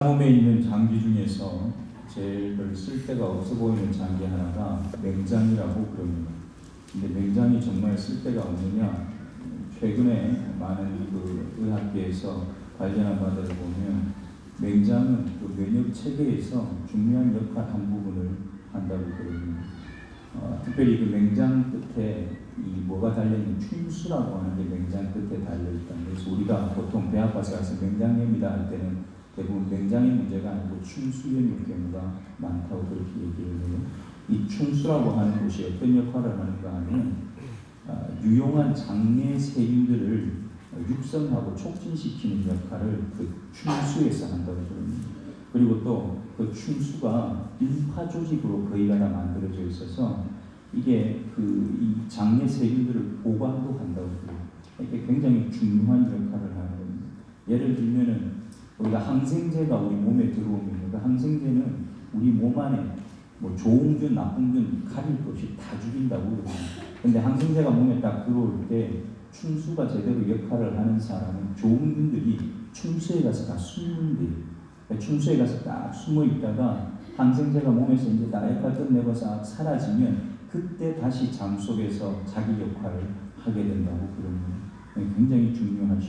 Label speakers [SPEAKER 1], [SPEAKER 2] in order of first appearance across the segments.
[SPEAKER 1] 몸에 있는 장기 중에서 제일 별 쓸데가 없어 보이는 장기 하나가 맹장이라고 그럽니다. 근데 맹장이 정말 쓸데가 없느냐? 최근에 많은 의학계에서 발견한 바들을 보면 맹장은 그 면역 체계에서 중요한 역할 한 부분을 한다고 그럽니다. 특별히 그 맹장 끝에 이 뭐가 달려있는 춘수라고 하는 게 맹장 끝에 달려있다. 그래서 우리가 보통 배 아파서 가서 맹장염이다 할 때는 대부분 맹장의 문제가 아니고 춘수염일 경우가 많다고 그렇게 얘기를 해요. 이 춘수라고 하는 것이 어떤 역할을 하는가 하면 유용한 장내 세균들을 육성하고 촉진시키는 역할을 그 춘수에서 한다고 그럽니다. 그리고 또 그 춘수가 림파 조직으로 거의 다 만들어져 있어서 이게 이 장내 세균들을 보관도 한다고 그래요. 이게 굉장히 중요한 역할을 하는 겁니다. 예를 들면은 우리가 항생제가 우리 몸에 들어오면 그 항생제는 우리 몸 안에 뭐 좋은 균, 나쁜 균 가릴 것 없이 다 죽인다고 그러거든요. 근데 항생제가 몸에 딱 들어올 때 춘수가 제대로 역할을 하는 사람은 좋은 균들이 춘수에 가서 다 숨는데요. 춘수에 가서 딱 숨어 있다가 항생제가 몸에서 이제 다 역할 끝내고 사라지면 그때 다시 장 속에서 자기 역할을 하게 된다고 그럽니다. 굉장히 중요하죠.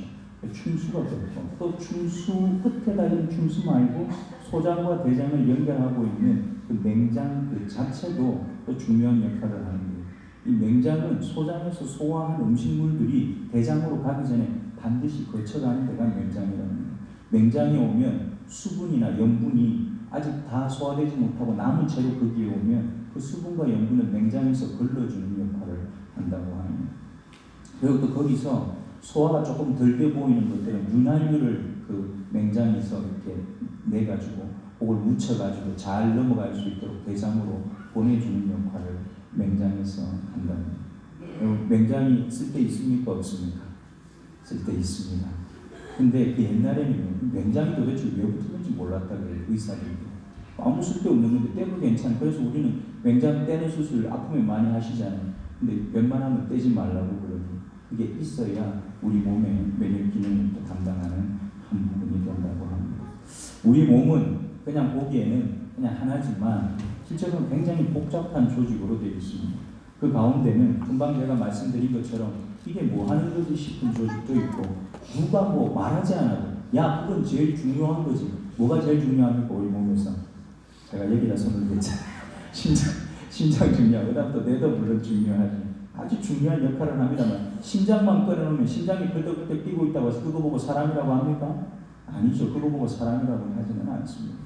[SPEAKER 1] 춘수가 그렇고 또 춘수 끝에 달린 춘수 말고 소장과 대장을 연결하고 있는 그 맹장 그 자체도 또 중요한 역할을 하는 거예요. 이 맹장은 소장에서 소화한 음식물들이 대장으로 가기 전에 반드시 거쳐가는 데가 맹장이라는 거예요. 맹장에 오면 수분이나 염분이 아직 다 소화되지 못하고 남은 채로 거기에 오면 그 수분과 염분은 맹장에서 걸러주는 역할을 한다고 합니다. 그리고 또 거기서 소화가 조금 덜 돼 보이는 것들은 윤활유를 그 맹장에서 이렇게 내가지고 그걸 묻혀가지고 잘 넘어갈 수 있도록 대장으로 보내주는 역할을 맹장에서 한답니다. 맹장이 쓸데 있습니까? 없습니까? 쓸데 있습니다. 근데 그 옛날에는 맹장이 도대체 왜 붙었는지 몰랐다 그래요. 의사들이. 아무 쓸데없는 건데 떼도 괜찮아. 그래서 우리는 맹장 떼는 수술 아프면 많이 하시잖아요. 근데 웬만하면 떼지 말라고 그러죠. 그게 있어야 우리 몸의 면역 기능을 담당하는 한 부분이 된다고 합니다. 우리 몸은 그냥 보기에는 그냥 하나지만 실제로는 굉장히 복잡한 조직으로 되어 있습니다. 그 가운데는 금방 제가 말씀드린 것처럼 이게 뭐 하는 거지 싶은 조직도 있고 누가 뭐 말하지 않아도 야 그건 제일 중요한 거지. 뭐가 제일 중요합니까 우리 몸에서? 제가 여기다 손을 댔잖아요. 심장 중요하고 그다음 또 뇌도 물론 중요하죠. 아주 중요한 역할을 합니다만 심장만 꺼내놓으면 심장이 펄떡펄떡 뛰고 있다고 해서 그거 보고 사람이라고 합니까? 아니죠. 그거 보고 사람이라고 하지는 않습니다.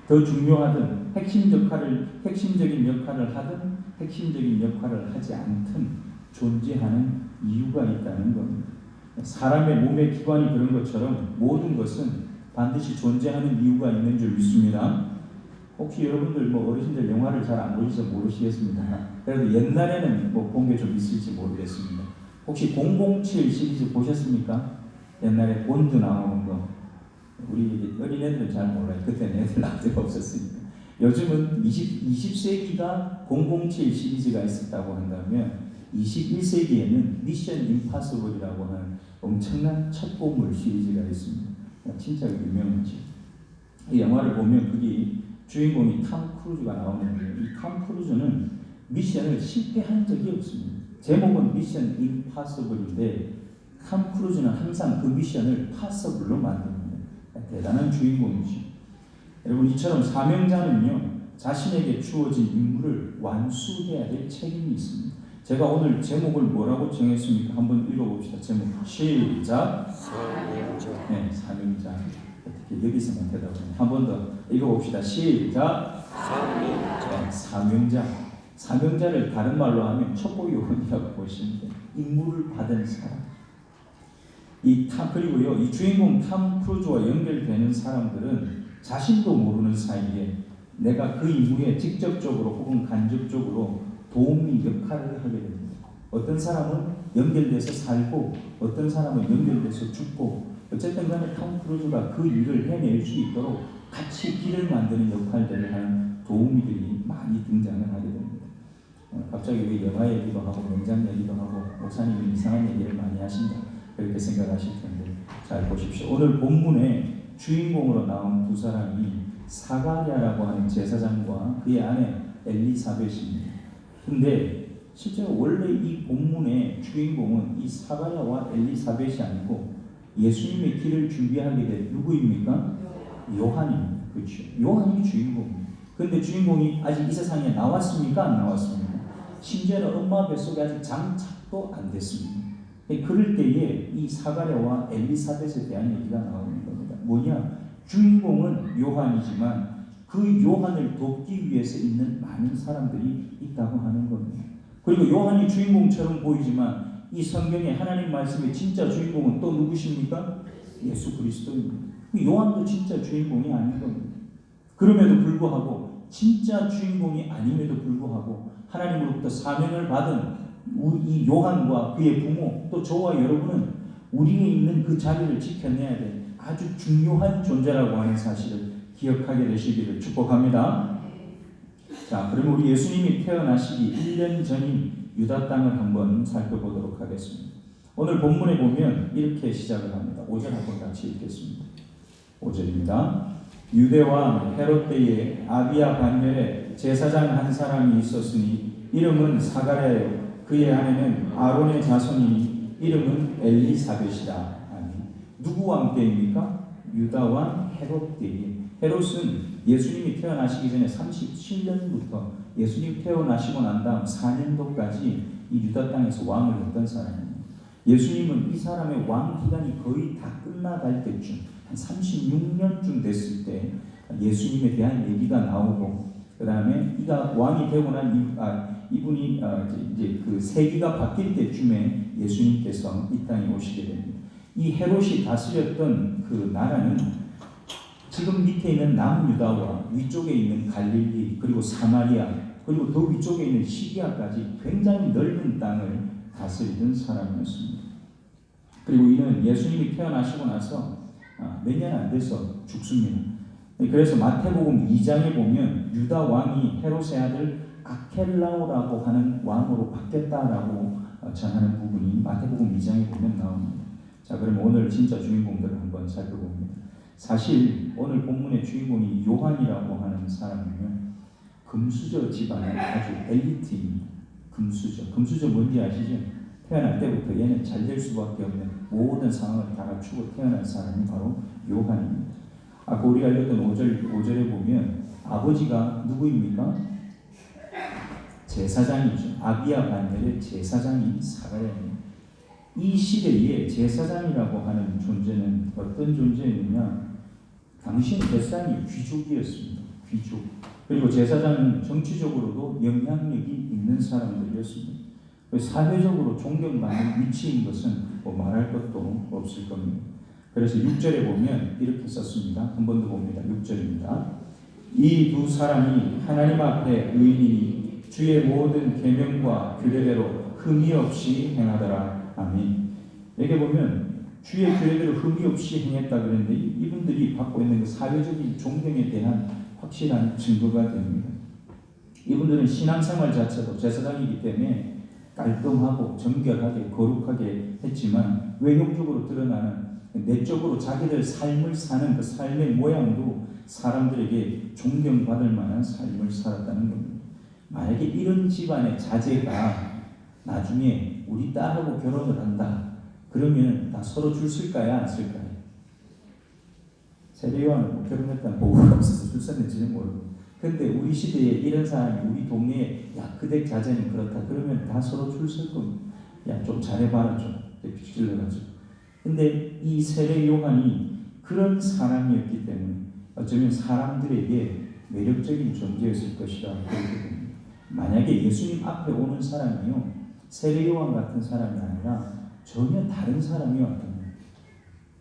[SPEAKER 1] 더 중요하든 핵심적인 역할을 하든 핵심적인 역할을 하지 않든 존재하는 이유가 있다는 겁니다. 사람의 몸의 기관이 그런 것처럼 모든 것은 반드시 존재하는 이유가 있는 줄 믿습니다. 혹시 여러분들 어르신들 영화를 잘 안 보셔서 모르시겠습니다. 그래도 옛날에는 본 게 좀 있을지 모르겠습니다. 혹시 007 시리즈 보셨습니까? 옛날에 본드 나오는 거. 우리 어린애들은 잘 몰라요. 그때는 애들 나이가 없었으니까. 요즘은 20세기가 007 시리즈가 있었다고 한다면 21세기에는 미션 임파서블이라고 하는 엄청난 첩보물 시리즈가 있습니다. 진짜 유명하죠. 이 영화를 보면 그게 주인공이 탐 크루즈가 나오는데 이 탐 크루즈는 미션을 실패한 적이 없습니다. 제목은 미션 임파서블인데 탐 크루즈는 항상 그 미션을 파서블로 만듭니다. 대단한 주인공이죠. 여러분 이처럼 사명자는요 자신에게 주어진 임무를 완수해야 될 책임이 있습니다. 제가 오늘 제목을 뭐라고 정했습니까? 한번 읽어봅시다. 제목 시작. 사명자. 네, 사명자. 어떻게 여기서만 대답하냐? 한 번 더 읽어봅시다. 시작. 사명자. 네, 사명자. 사명자를 다른 말로 하면 첩보요원이라고 보시면 돼요. 임무를 받은 사람. 그리고요 이 주인공 탐 크루즈와 연결되는 사람들은 자신도 모르는 사이에 내가 그 임무에 직접적으로 혹은 간접적으로 도움의 역할을 하게 됩니다. 어떤 사람은 연결돼서 살고 어떤 사람은 연결돼서 죽고 어쨌든 간에 탐 크루즈가 그 일을 해낼 수 있도록 같이 길을 만드는 역할들을 하는 도우미들이 많이 등장을 하게 됩니다. 갑자기 우리 영화 얘기도 하고 명장 얘기도 하고 목사님이 이상한 얘기를 많이 하신다 그렇게 생각하실 텐데 잘 보십시오. 오늘 본문에 주인공으로 나온 두 사람이 사가랴라고 하는 제사장과 그의 아내 엘리사벳입니다. 근데 실제로 원래 이 본문의 주인공은 이 사가랴와 엘리사벳이 아니고 예수님의 길을 준비하게 된 누구입니까? 요한입니다. 그렇죠. 요한이 주인공입니다. 근데 주인공이 아직 이 세상에 나왔습니까? 안 나왔습니까? 심지어는 엄마 뱃속에 아직 장착도 안 됐습니다. 그럴 때에 이 사가랴와 엘리사벳에 대한 얘기가 나오는 겁니다. 뭐냐? 주인공은 요한이지만 그 요한을 돕기 위해서 있는 많은 사람들이 있다고 하는 겁니다. 그리고 요한이 주인공처럼 보이지만 이 성경의 하나님 말씀의 진짜 주인공은 또 누구십니까? 예수 그리스도입니다. 요한도 진짜 주인공이 아닌 겁니다. 그럼에도 불구하고 진짜 주인공이 아님에도 불구하고 하나님으로부터 사명을 받은 이 요한과 그의 부모 또 저와 여러분은 우리에 있는 그 자리를 지켜내야 될 아주 중요한 존재라고 하는 사실을 기억하게 되시기를 축복합니다. 자, 그럼 우리 예수님이 태어나시기 1년 전인 유다 땅을 한번 살펴보도록 하겠습니다. 오늘 본문에 보면 이렇게 시작을 합니다. 5절 한번 같이 읽겠습니다. 5절입니다. 유대왕 헤롯 때에 아비야 반열에 제사장 한 사람이 있었으니 이름은 사가랴요 그의 아내는 아론의 자손이니 이름은 엘리사벳이라 하니 누구 왕 때입니까? 유다 왕 헤롯 때에 헤롯은 예수님이 태어나시기 전에 37년부터 예수님 태어나시고 난 다음 4년도까지 이 유다 땅에서 왕을 했던 사람입니다. 예수님은 이 사람의 왕 기간이 거의 다 끝나갈 때쯤 한 36년쯤 됐을 때 예수님에 대한 얘기가 나오고 그 다음에 이가 왕이 되고 난 이분이 이제 그 세기가 바뀔 때쯤에 예수님께서 이 땅에 오시게 됩니다. 이 헤롯이 다스렸던 그 나라는 지금 밑에 있는 남유다와 위쪽에 있는 갈릴리 그리고 사마리아 그리고 더 위쪽에 있는 시리아까지 굉장히 넓은 땅을 다스리던 사람이었습니다. 그리고 이는 예수님이 태어나시고 나서 몇 년 안 돼서 죽습니다. 그래서 마태복음 2장에 보면 유다 왕이 헤롯의 아들 아켈라오라고 하는 왕으로 바뀌었다라고 전하는 부분이 마태복음 2장에 보면 나옵니다. 자, 그럼 오늘 진짜 주인공들을 한번 살펴봅니다. 사실 오늘 본문의 주인공이 요한이라고 하는 사람이면 금수저 집안의 아주 엘리트입니다. 금수저 뭔지 아시죠? 태어날 때부터 얘는 잘 될 수밖에 없는 모든 상황을 다 갖추고 태어난 사람이 바로 요한입니다. 아까 우리가 읽었던 5절에 보면 아버지가 누구입니까? 제사장이죠. 아비야 반열의 제사장인 사가랴입니다. 이 시대에 제사장이라고 하는 존재는 어떤 존재였느냐? 당시의 대상이 귀족이었습니다. 귀족. 그리고 제사장은 정치적으로도 영향력이 있는 사람들이었습니다. 사회적으로 존경받는 위치인 것은 뭐 말할 것도 없을 겁니다. 그래서 6절에 보면 이렇게 썼습니다. 한 번 더 봅니다. 6절입니다. 이 두 사람이 하나님 앞에 의인이니 주의 모든 계명과 규례대로 흠이 없이 행하더라. 아멘. 여기 보면 주의 규례대로 흠이 없이 행했다 그랬는데 이분들이 받고 있는 그 사회적인 존경에 대한 확실한 증거가 됩니다. 이분들은 신앙생활 자체도 제사장이기 때문에 깔끔하고 정결하게 거룩하게 했지만 외형적으로 드러나는 내적으로 자기들 삶을 사는 그 삶의 모양도 사람들에게 존경받을 만한 삶을 살았다는 겁니다. 만약에 이런 집안의 자제가 나중에 우리 딸하고 결혼을 한다 그러면 다 서로 줄 쓸까요? 안 쓸까요? 세례요한은 결혼했다는 보고가 없어서 줄 섰는지는 모르고 근데 우리 시대에 이런 사람이 우리 동네에 야 그댁 자제는 그렇다 그러면 다 서로 줄 설 겁니다. 야 좀 잘해봐라 좀 찔러가지고. 근데 이 세례 요한이 그런 사람이었기 때문에 어쩌면 사람들에게 매력적인 존재였을 것이라 그렇게 됩니다. 만약에 예수님 앞에 오는 사람이요 세례 요한 같은 사람이 아니라 전혀 다른 사람이었다면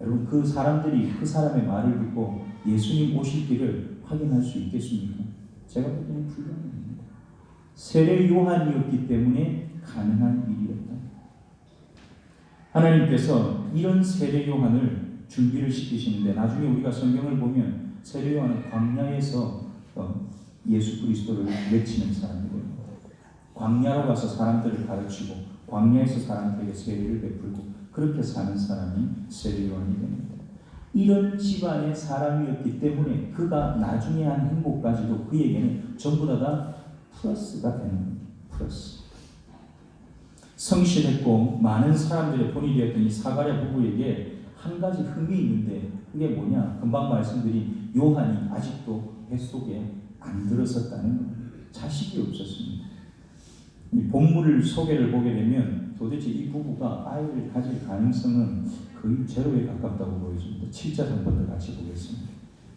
[SPEAKER 1] 여러분 그 사람들이 그 사람의 말을 듣고 예수님 오실 길을 확인할 수 있겠습니까? 제가 볼 때는 불가능합니다. 세례 요한이었기 때문에 가능한 일이었다. 하나님께서 이런 세례 요한을 준비를 시키시는데 나중에 우리가 성경을 보면 세례 요한은 광야에서 예수 그리스도를 외치는 사람이고요. 광야로 가서 사람들을 가르치고 광야에서 사람들에게 세례를 베풀고 그렇게 사는 사람이 세례 요한이 됩니다. 이런 집안의 사람이었기 때문에 그가 나중에 한 행복까지도 그에게는 전부 다 플러스가 되는 겁니다. 플러스. 성실했고 많은 사람들의 본이 되었던 이 사가랴 부부에게 한 가지 흠이 있는데 그게 뭐냐? 금방 말씀드린 요한이 아직도 뱃속에 안 들어섰다는 겁니다. 자식이 없었습니다. 이 본문을 소개를 보게 되면 도대체 이 부부가 아이를 가질 가능성은 거의 제로에 가깝다고 보여집니다. 7절 한번 더 같이 보겠습니다.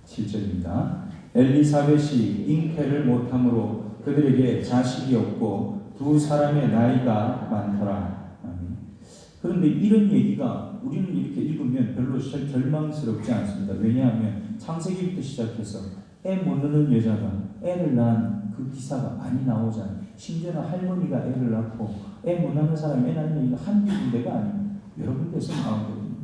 [SPEAKER 1] 7절입니다. 엘리사벳이 잉태를 못함으로 그들에게 자식이 없고 두 사람의 나이가 많더라. 아멘. 그런데 이런 얘기가 우리는 이렇게 읽으면 별로 절망스럽지 않습니다. 왜냐하면 창세기부터 시작해서 애 못 낳는 여자가 애를 낳은 그 기사가 많이 나오잖아요. 심지어는 할머니가 애를 낳고 애 못 낳는 사람이 애 낳는 얘기가 한두 군데가 아니에요. 여러 군데서 나오거든요.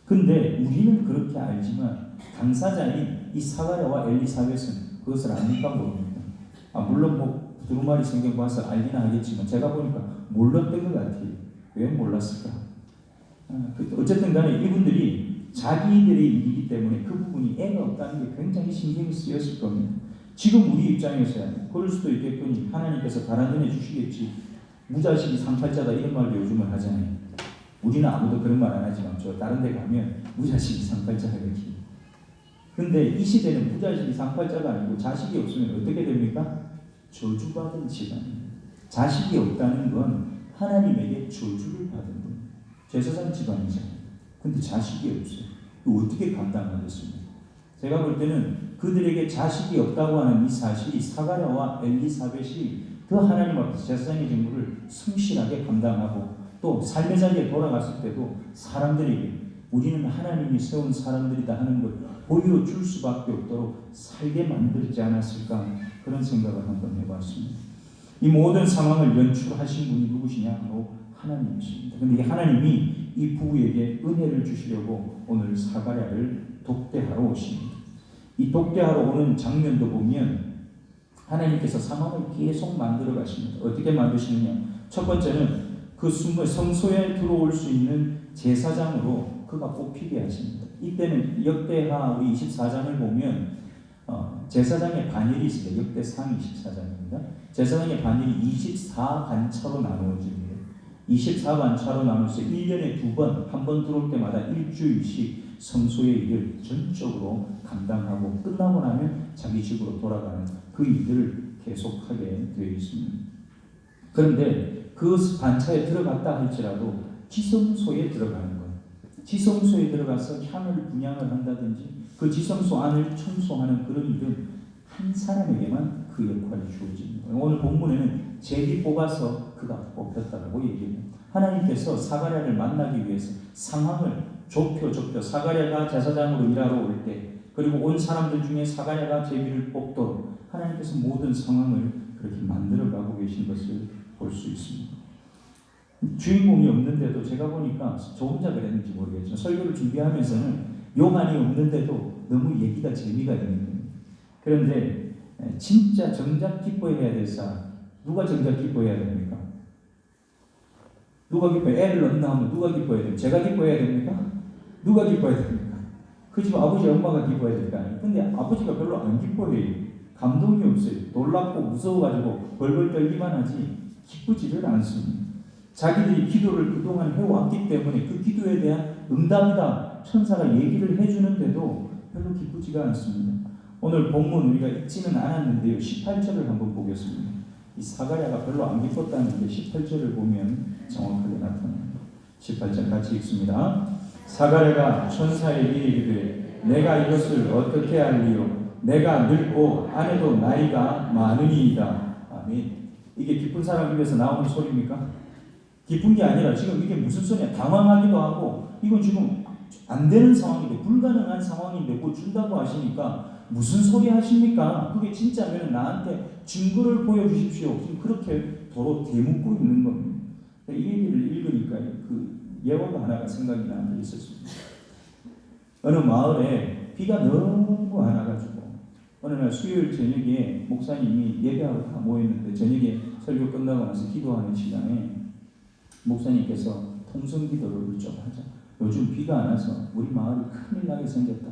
[SPEAKER 1] 근데 우리는 그렇게 알지만 당사자인 이 사가랴와 엘리사벳은 그것을 압니까 모릅니까? 물론 뭐 두루마리 성경 봐서 알기는 하겠지만 제가 보니까 몰랐던 것 같아요. 왜 몰랐을까? 어쨌든 간에 이분들이 자기들의 일이기 때문에 그 부분이 애가 없다는 게 굉장히 신경이 쓰였을 겁니다. 지금 우리 입장에서야 그럴 수도 있겠거니 하나님께서 달아내 주시겠지. 무자식이 상팔자다 이런 말도 요즘은 하잖아요. 우리는 아무도 그런 말 안 하지만 저 다른 데 가면 무자식이 상팔자가 있지. 근데 이 시대는 무자식이 상팔자가 아니고 자식이 없으면 어떻게 됩니까? 저주받은 집안입니다. 자식이 없다는 건 하나님에게 저주를 받은 겁니다. 제사장 집안이잖아요. 근데 자식이 없어요. 이거 어떻게 감당하겠습니까? 제가 볼 때는 그들에게 자식이 없다고 하는 이 사실이 사가랴와 엘리사벳이 그 하나님 앞에서 제사장의 직무를 성실하게 감당하고 또 삶의 자리에 돌아갔을 때도 사람들에게 우리는 하나님이 세운 사람들이다 하는 걸 보여줄 수밖에 없도록 살게 만들지 않았을까 그런 생각을 한번 해봤습니다. 이 모든 상황을 연출하신 분이 누구시냐? 바로 하나님이십니다. 그런데 이 하나님이 이 부부에게 은혜를 주시려고 오늘 사가랴를 독대하러 오십니다. 이 독대하러 오는 장면도 보면 하나님께서 상황을 계속 만들어 가십니다. 어떻게 만드시느냐? 첫 번째는 그 성소에 들어올 수 있는 제사장으로 그가 뽑히게 하십니다. 이때는 역대하 우리 24장을 보면 제사장의 반열이 있습니다. 역대상 24장입니다. 제사장의 반열이 24반차로 나누어집니다. 24반차로 나눠서 1년에 2번, 한 번 들어올 때마다 일주일씩 성소의 일을 전적으로 감당하고 끝나고 나면 자기 집으로 돌아가는 그 일들을 계속하게 되어 있습니다. 그런데 그 반차에 들어갔다 할지라도 지성소에 들어가는 거예요. 지성소에 들어가서 향을 분향을 한다든지 그 지성소 안을 청소하는 그런 일은 한 사람에게만 그 역할이 주어집니다. 오늘 본문에는 제비 뽑아서 그가 뽑혔다고 얘기합니다. 하나님께서 사가랴를 만나기 위해서 상황을 좁혀 사가랴가 제사장으로 일하러 올 때 그리고 온 사람들 중에 사가랴가 제비를 뽑도록 하나님께서 모든 상황을 그렇게 만들어가고 계신 것을 볼 수 있습니다. 주인공이 없는데도 제가 보니까 저 혼자 그랬는지 모르겠지만 설교를 준비하면서는 요한이 없는데도 너무 얘기가 재미가 있는 거예요. 그런데 진짜 정작 기뻐해야 될 사람 누가 정작 기뻐해야 됩니까? 누가 기뻐해? 애를 낳는다 하면 누가 기뻐해야 됩니까? 제가 기뻐해야 됩니까? 누가 기뻐해야 됩니까? 그 집 아버지 엄마가 기뻐해야 될 거 아니에요. 근데 아버지가 별로 안 기뻐해요. 감동이 없어요. 놀랍고 무서워가지고 벌벌 떨기만 하지 기쁘지를 않습니다. 자기들이 기도를 그동안 해왔기 때문에 그 기도에 대한 응답이다 천사가 얘기를 해주는데도 별로 기쁘지가 않습니다. 오늘 본문 우리가 읽지는 않았는데요. 18절을 한번 보겠습니다. 이 사가랴가 별로 안 기뻤다는 게 18절을 보면 정확하게 나타납니다. 18절 같이 읽습니다. 사가랴가 천사에게 이르되 내가 이것을 어떻게 알리요? 내가 늙고 아내도 나이가 많으니이다. 아멘. 이게 기쁜 사람 입에서 나오는 소리입니까? 기쁜 게 아니라 지금 이게 무슨 소리야? 당황하기도 하고 이건 지금 안 되는 상황인데 불가능한 상황인데 뭐 준다고 하시니까 무슨 소리 하십니까? 그게 진짜면 나한테 증거를 보여주십시오. 지금 그렇게 도로 대묻고 있는 겁니다. 이 얘기를 읽으니까 그 예화가 하나가 생각이 나는 게 있었습니다. 어느 마을에 비가 너무 안 와가지고 어느 날 수요일 저녁에 목사님이 예배하러 다 모였는데 저녁에 설교 끝나고 나서 기도하는 시간에 목사님께서 통성기도를 좀 하자. 요즘 비가 안 와서 우리 마을이 큰일 나게 생겼다.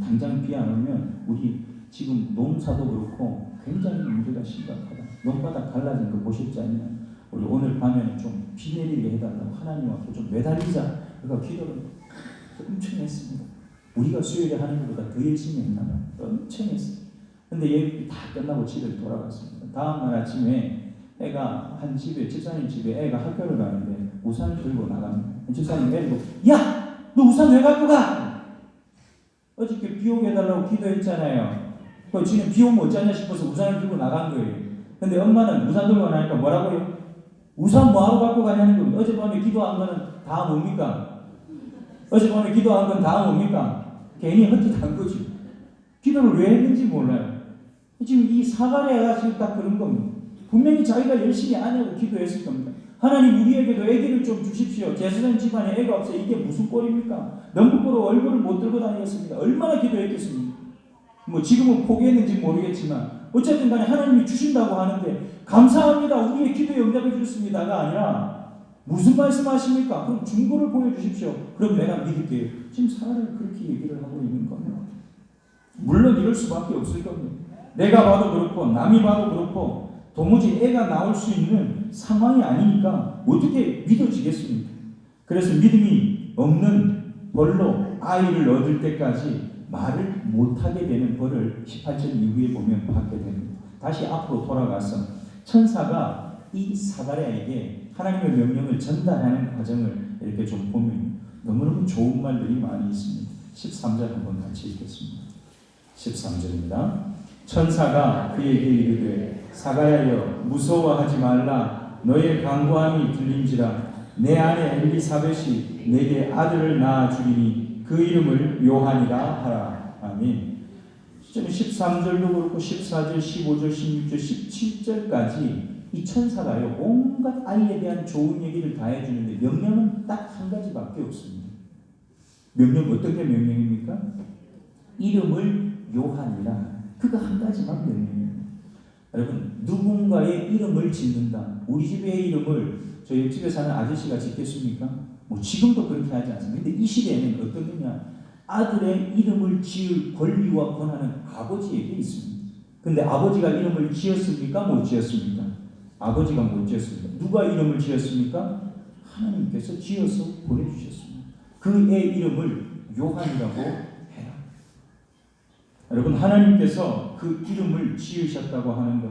[SPEAKER 1] 당장 비 안 오면 우리 지금 농사도 그렇고 굉장히 문제가 심각하다. 논바닥 갈라진 거 보셨지 않냐? 우리 오늘 밤에는 좀 비 내리게 해달라고 하나님 앞에 좀 매달리자. 그러니까 기도를 엄청 했습니다. 우리가 수요일에 하는 것보다 더 열심히 했나 봐요. 엄청 했어요. 근데 예비 다 끝나고 집에 돌아갔습니다. 다음날 아침에 애가 한 집에, 집사님 집에 애가 학교를 가는데 우산을 들고 나갑니다. 집사님 애를 보고, 야! 너 우산 왜 갖고 가? 어저께 비 오게 해달라고 기도했잖아요. 그 지금 비 오면 어쩌냐 싶어서 우산을 들고 나간 거예요. 근데 엄마는 우산 들고 나니까 뭐라고요? 우산 뭐하러 갖고 가냐는 겁니다. 어젯밤에 기도한 거는 다 뭡니까? 어젯밤에 기도한 건 다 뭡니까? 괜히 헛짓한 거지. 기도를 왜 했는지 몰라요. 지금 이 사가랴가 지금 딱 그런 겁니다. 분명히 자기가 열심히 하냐고 기도했을 겁니다. 하나님 우리에게도 애기를 좀 주십시오. 제사장 집안에 애가 없어요. 이게 무슨 꼴입니까? 넘부끄러워 얼굴을 못 들고 다니겠습니다. 얼마나 기도했겠습니까? 뭐 지금은 포기했는지 모르겠지만 어쨌든 간에 하나님이 주신다고 하는데 감사합니다. 우리의 기도에 응답해 주셨습니다가 아니라 무슨 말씀하십니까? 그럼 증거를 보여주십시오. 그럼 내가 믿을게요. 지금 사람을 그렇게 얘기를 하고 있는 겁니다. 물론 이럴 수밖에 없을 겁니다. 내가 봐도 그렇고 남이 봐도 그렇고 도무지 애가 나올 수 있는 상황이 아니니까 어떻게 믿어지겠습니까? 그래서 믿음이 없는 벌로 아이를 얻을 때까지 말을 못하게 되는 벌을 18절 이후에 보면 받게 됩니다. 다시 앞으로 돌아가서 천사가 이 사가랴에게 하나님의 명령을 전달하는 과정을 이렇게 좀 보면 너무너무 좋은 말들이 많이 있습니다. 13절 한번 같이 읽겠습니다. 13절입니다. 천사가 그에게 이르되 사가랴여 무서워하지 말라. 너의 간구함이 들린지라. 내 아내 엘리사벳이 내게 아들을 낳아 주리니 그 이름을 요한이라 하라. 아멘. 13절도 그렇고 14절, 15절, 16절, 17절까지 이 천사가요 온갖 아이에 대한 좋은 얘기를 다 해주는데 명령은 딱 한 가지밖에 없습니다. 명령 어떤 게 명령입니까? 이름을 요한이라. 그거 한 가지만 명령이에요. 여러분 누군가의 이름을 짓는다. 우리 집의 이름을 저 옆집에 사는 아저씨가 짓겠습니까? 뭐 지금도 그렇게 하지 않습니다. 근데 이 시대에는 어떤 거냐? 아들의 이름을 지을 권리와 권한은 아버지에게 있습니다. 근데 아버지가 이름을 지었습니까? 못 지었습니까? 아버지가 못 지었습니다. 누가 이름을 지었습니까? 하나님께서 지어서 보내주셨습니다. 그 애 이름을 요한이라고 해라. 여러분 하나님께서 그 이름을 지으셨다고 하는 것,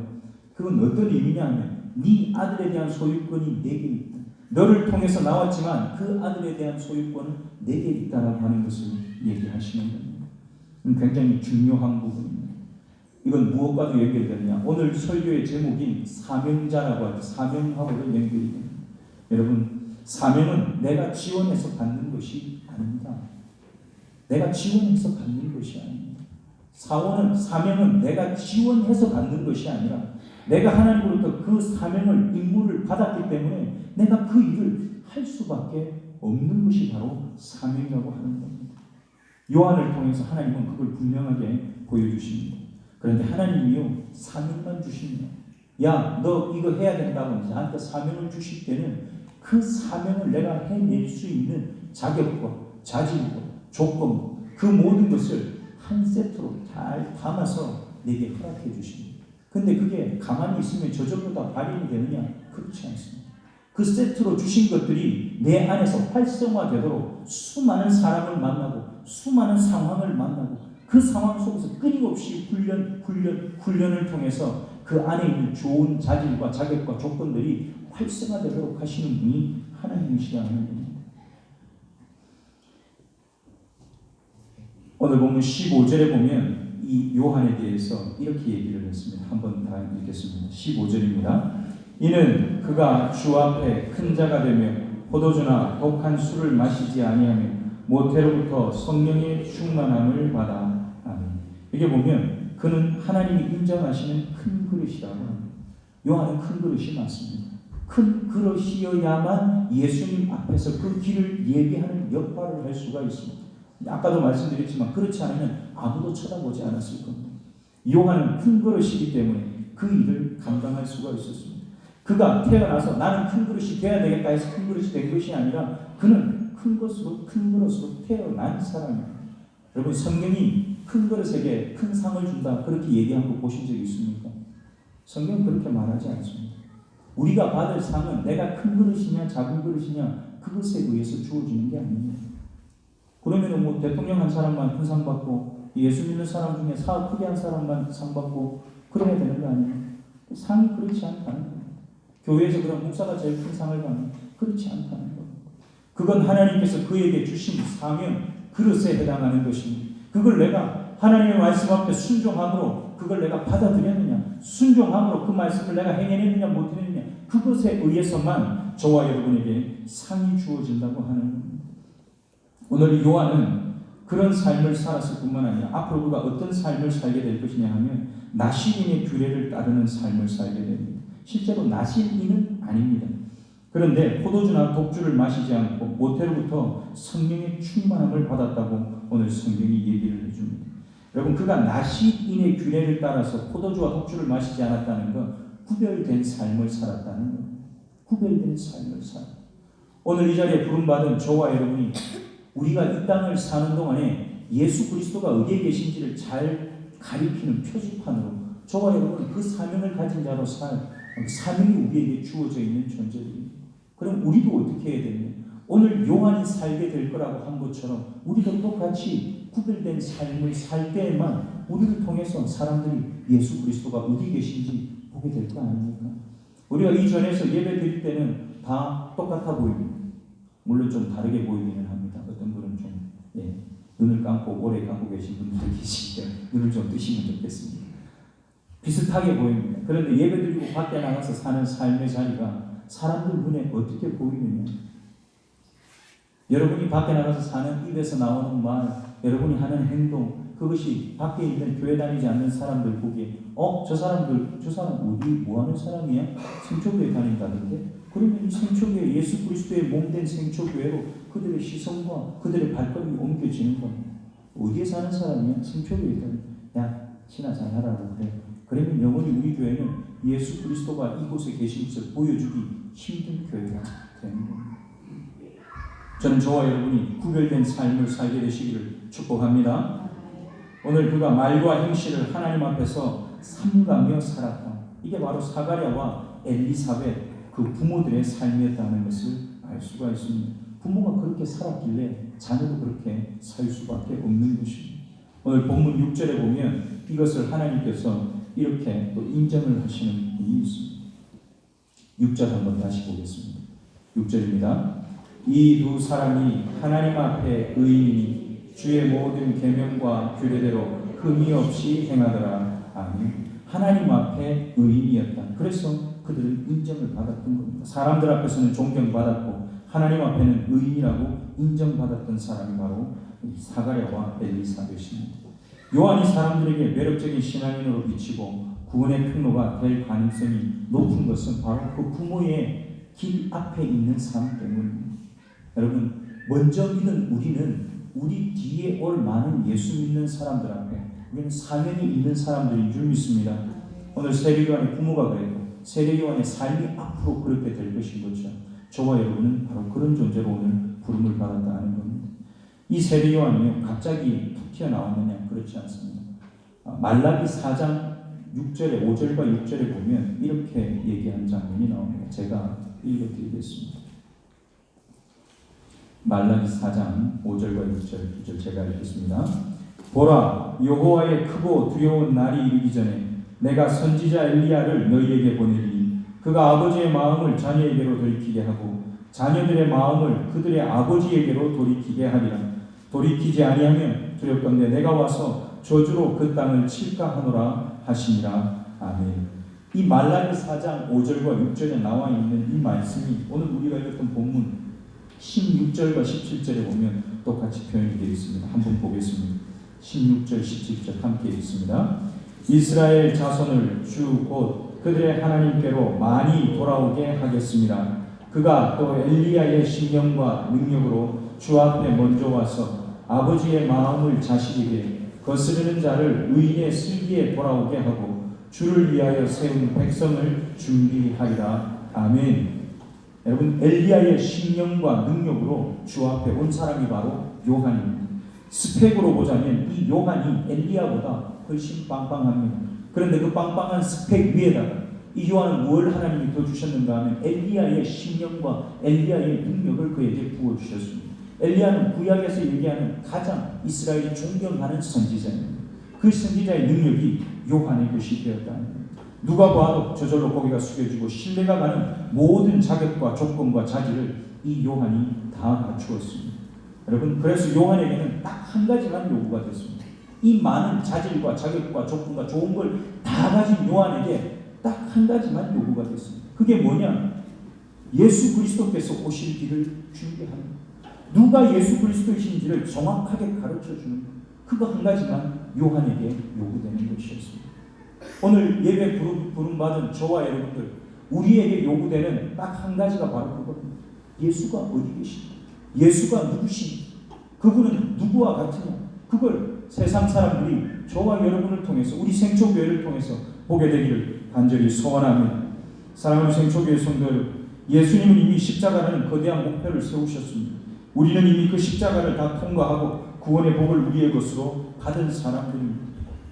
[SPEAKER 1] 그건 어떤 의미냐 하면 네 아들에 대한 소유권이 내게 있다. 너를 통해서 나왔지만 그 아들에 대한 소유권은 내게 있다라고 하는 것을 얘기하시는 겁니다. 굉장히 중요한 부분입니다. 이건 무엇과도 연결되느냐? 오늘 설교의 제목인 사명자라고 하죠. 사명하고도 연결이 됩니다. 여러분 사명은 내가 지원해서 받는 것이 아닙니다. 내가 지원해서 받는 것이 아닙니다. 사명은 내가 지원해서 받는 것이 아니라 내가 하나님으로부터 그 사명을 임무를 받았기 때문에 내가 그 일을 할 수밖에 없는 것이 바로 사명이라고 하는 겁니다. 요한을 통해서 하나님은 그걸 분명하게 보여주십니다. 그런데 하나님이요 사명만 주십니다. 야, 너 이거 해야 된다고 나한테 사명을 주실 때는 그 사명을 내가 해낼 수 있는 자격과 자질과 조건 그 모든 것을 한 세트로 잘 담아서 내게 허락해 주십니다. 근데 그게 가만히 있으면 저절로 다 발현이 되느냐? 그렇지 않습니다. 그 세트로 주신 것들이 내 안에서 활성화되도록 수많은 사람을 만나고 수많은 상황을 만나고 그 상황 속에서 끊임없이 훈련을 통해서 그 안에 있는 좋은 자질과 자격과 조건들이 활성화되도록 하시는 분이 하나님이시라는 겁니다. 오늘 보면 15절에 보면 이 요한에 대해서 이렇게 얘기를 했습니다. 한번 다 읽겠습니다. 15절입니다. 이는 그가 주 앞에 큰 자가 되며 포도주나 독한 술을 마시지 아니하며 모태로부터 성령의 충만함을 받아. 아멘. 이게 보면 그는 하나님이 인정하시는 큰 그릇이라고 합니다. 요한은 큰 그릇이 맞습니다. 큰 그릇이어야만 예수님 앞에서 그 길을 예비하는 역할을 할 수가 있습니다. 아까도 말씀드렸지만 그렇지 않으면 아무도 쳐다보지 않았을 겁니다. 요한은 큰 그릇이기 때문에 그 일을 감당할 수가 있었습니다. 그가 태어나서 나는 큰 그릇이 돼야 되겠다 해서 큰 그릇이 된 것이 아니라 그는 큰 것으로 큰 그릇으로 태어난 사람이에요. 여러분 성경이 큰 그릇에게 큰 상을 준다 그렇게 얘기한 거 보신 적 있습니까? 성경은 그렇게 말하지 않습니다. 우리가 받을 상은 내가 큰 그릇이냐 작은 그릇이냐 그것에 의해서 주어지는 게 아닙니다. 그러면 뭐 대통령 한 사람만 큰 상 받고 예수 믿는 사람 중에 사업 크게 한 사람만 상 받고 그래야 되는 거 아니에요? 상이 그렇지 않다는 겁니다. 교회에서 그럼 목사가 제일 큰 상을 받는 그렇지 않다는 겁니다. 그건 하나님께서 그에게 주신 사명 그릇에 해당하는 것입니다. 그걸 내가 하나님의 말씀 앞에 순종함으로 그걸 내가 받아들였느냐, 순종함으로 그 말씀을 내가 행해냈느냐 못했느냐 그것에 의해서만 저와 여러분에게 상이 주어진다고 하는 겁니다. 오늘 요한은 그런 삶을 살았을 뿐만 아니라 앞으로 그가 어떤 삶을 살게 될 것이냐 하면 나실인의 규례를 따르는 삶을 살게 됩니다. 실제로 나실인은 아닙니다. 그런데 포도주나 독주를 마시지 않고 모태로부터 성령의 충만함을 받았다고 오늘 성경이 얘기를 해줍니다. 여러분 그가 나실인의 규례를 따라서 포도주와 독주를 마시지 않았다는 것, 구별된 삶을 살았다는 것. 구별된 삶을 살았다. 오늘 이 자리에 부름받은 저와 여러분이 우리가 이 땅을 사는 동안에 예수 그리스도가 어디에 계신지를 잘 가리키는 표지판으로 저와 여러분은 그 사명을 가진 자로 사명이 우리에게 주어져 있는 존재들입니다. 그럼 우리도 어떻게 해야 되냐? 오늘 요한이 살게 될 거라고 한 것처럼 우리도 똑같이 구별된 삶을 살 때에만 우리를 통해서 사람들이 예수 그리스도가 어디 계신지 보게 될 거 아닙니까? 우리가 이 전에서 예배 드릴 때는 다 똑같아 보입니다. 물론 좀 다르게 보이기는 합니다. 어떤 분은 좀 눈을 감고 오래 감고 계신 분들도 계시니까 눈을 좀 뜨시면 좋겠습니다. 비슷하게 보입니다. 그런데 예배드리고 밖에 나가서 사는 삶의 자리가 사람들 눈에 어떻게 보이느냐? 여러분이 밖에 나가서 사는 입에서 나오는 말, 여러분이 하는 행동, 그것이 밖에 있는 교회 다니지 않는 사람들 보기에 저 사람 어디 뭐하는 사람이야? 생초교회 다닌다던데? 그러면 이 생초교회 예수 그리스도의 몸된 생초교회로 그들의 시선과 그들의 발걸음이 옮겨지는 겁니다. 어디에 사는 사람이야? 생초교회에 야 신화 잘하라고 그래. 그러면 영원히 우리 교회는 예수 그리스도가 이곳에 계신 것을 보여주기 힘든 교회가 되는 겁니다. 저는 저와 여러분이 구별된 삶을 살게 되시기를 축복합니다. 오늘 그가 말과 행실을 하나님 앞에서 삼가며 살았다. 이게 바로 사가랴와 엘리사벳 그 부모들의 삶이었다는 것을 알 수가 있습니다. 부모가 그렇게 살았길래 자녀도 그렇게 살 수밖에 없는 것입니다. 오늘 본문 6절에 보면 이것을 하나님께서 이렇게 또 인정을 하시는 분이 있습니다. 6절 한번 다시 보겠습니다. 6절입니다. 이 두 사람이 하나님 앞에 의인이 주의 모든 계명과 규례대로 흠이 없이 행하더라. 아멘. 하나님 앞에 의인이었다. 그래서 그들은 인정을 받았던 겁니다. 사람들 앞에서는 존경받았고 하나님 앞에는 의인이라고 인정받았던 사람이 바로 사가랴와 엘리사벳입니다. 요한이 사람들에게 매력적인 신앙인으로 비치고 구원의 통로가 될 가능성이 높은 것은 바로 그 부모의 길 앞에 있는 삶 때문입니다. 여러분 먼저 믿은 우리는 우리 뒤에 올 많은 예수 믿는 사람들 앞에 우리는 사명이 있는 사람들인 줄 믿습니다. 오늘 세례요한의 부모가 그랬고 세례요한의 삶이 앞으로 그렇게 될 것인 것이죠. 저와 여러분은 바로 그런 존재로 오늘 부름을 받았다는 겁니다. 이 세례요한이 갑자기 툭 튀어나왔느냐? 그렇지 않습니다. 말라기 4장 6절에 5절과 6절에 보면 이렇게 얘기하는 장면이 나옵니다. 제가 읽어드리겠습니다. 말라기 4장 5절과 6절 9절 제가 읽겠습니다. 보라, 여호와의 크고 두려운 날이 이르기 전에 내가 선지자 엘리야를 너희에게 보내리니 그가 아버지의 마음을 자녀에게로 돌이키게 하고 자녀들의 마음을 그들의 아버지에게로 돌이키게 하리라. 돌이키지 아니하면 두렵건대 내가 와서 저주로 그 땅을 칠까 하노라 하시니라. 아멘. 이 말라기 4장 5절과 6절에 나와 있는 이 말씀이 오늘 우리가 읽었던 본문 16절과 17절에 보면 똑같이 표현이 되어 있습니다. 한번 보겠습니다. 16절, 17절 함께 읽습니다. 이스라엘 자손을 주 곧 그들의 하나님께로 많이 돌아오게 하겠습니다. 그가 또 엘리야의 신령과 능력으로 주 앞에 먼저 와서 아버지의 마음을 자식에게 거스르는 자를 의인의 슬기에 돌아오게 하고 주를 위하여 세운 백성을 준비하리라. 아멘. 여러분, 엘리야의 신령과 능력으로 주 앞에 온 사람이 바로 요한입니다. 스펙으로 보자면 이 요한이 엘리야보다 훨씬 빵빵합니다. 그런데 그 빵빵한 스펙 위에다가 이 요한은 뭘 하나님이 더 주셨는가 하면 엘리야의 신령과 엘리야의 능력을 그에게 부어주셨습니다. 엘리야는 구약에서 얘기하는 가장 이스라엘이 존경하는 선지자입니다. 그 선지자의 능력이 요한의 것이 되었다는 누가 봐도 저절로 고개가 숙여지고 신뢰가 가는 모든 자격과 조건과 자질을 이 요한이 다 갖추었습니다. 여러분, 그래서 요한에게는 딱 한 가지만 요구가 됐습니다. 이 많은 자질과 자격과 조건과 좋은 걸 다 가진 요한에게 딱 한 가지만 요구가 됐습니다. 그게 뭐냐? 예수 그리스도께서 오실 길을 준비하는 것. 누가 예수 그리스도이신지를 정확하게 가르쳐주는 것. 그거 한 가지만 요한에게 요구되는 것이었습니다. 오늘 예배 부름받은 저와 여러분들, 우리에게 요구되는 딱 한 가지가 바로 그겁니다. 예수가 어디 계신가? 예수가 누구신가? 그분은 누구와 같으냐? 그걸 세상 사람들이 저와 여러분을 통해서, 우리 생초교회를 통해서 보게 되기를 간절히 소원합니다. 사랑하는 생초교회 성도 여러분, 예수님은 이미 십자가라는 거대한 목표를 세우셨습니다. 우리는 이미 그 십자가를 다 통과하고 구원의 복을 우리의 것으로 받은 사람들입니다.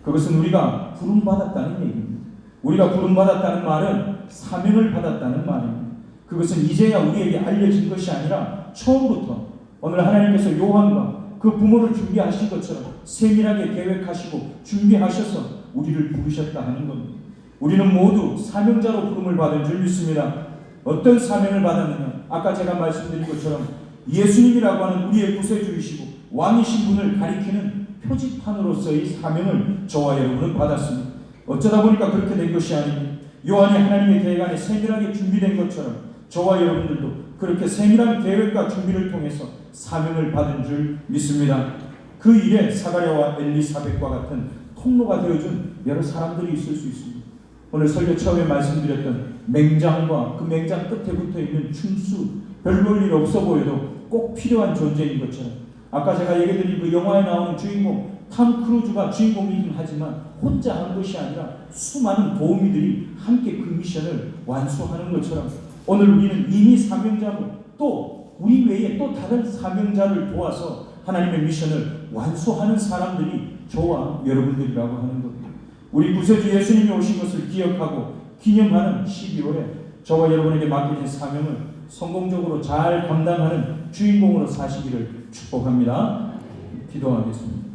[SPEAKER 1] 그것은 우리가 부름받았다는 얘기입니다. 우리가 부름받았다는 말은 사명을 받았다는 말입니다. 그것은 이제야 우리에게 알려진 것이 아니라 처음부터 오늘 하나님께서 요한과 그 부모를 준비하신 것처럼 세밀하게 계획하시고 준비하셔서 우리를 부르셨다 하는 겁니다. 우리는 모두 사명자로 부름을 받은 줄 믿습니다. 어떤 사명을 받았느냐? 아까 제가 말씀드린 것처럼 예수님이라고 하는 우리의 구세주이시고 왕이신 분을 가리키는 표지판으로서의 사명을 저와 여러분은 받았습니다. 어쩌다 보니까 그렇게 된 것이 아닙니다. 요한이 하나님의 계획 안에 세밀하게 준비된 것처럼 저와 여러분들도 그렇게 세밀한 계획과 준비를 통해서 사명을 받은 줄 믿습니다. 그 일에 사가랴와 엘리사벳과 같은 통로가 되어준 여러 사람들이 있을 수 있습니다. 오늘 설교 처음에 말씀드렸던 맹장과 그 맹장 끝에 붙어있는 충수, 별볼 일 없어 보여도 꼭 필요한 존재인 것처럼 아까 제가 얘기드린 그 영화에 나오는 주인공 탐 크루즈가 주인공이긴 하지만 혼자 한 것이 아니라 수많은 도우미들이 함께 그 미션을 완수하는 것처럼 오늘 우리는 이미 사명자고 또 우리 외에 또 다른 사명자를 도와서 하나님의 미션을 완수하는 사람들이 저와 여러분들이라고 하는 겁니다. 우리 구세주 예수님이 오신 것을 기억하고 기념하는 12월에 저와 여러분에게 맡겨진 사명을 성공적으로 잘 감당하는 주인공으로 사시기를 축복합니다. 기도하겠습니다.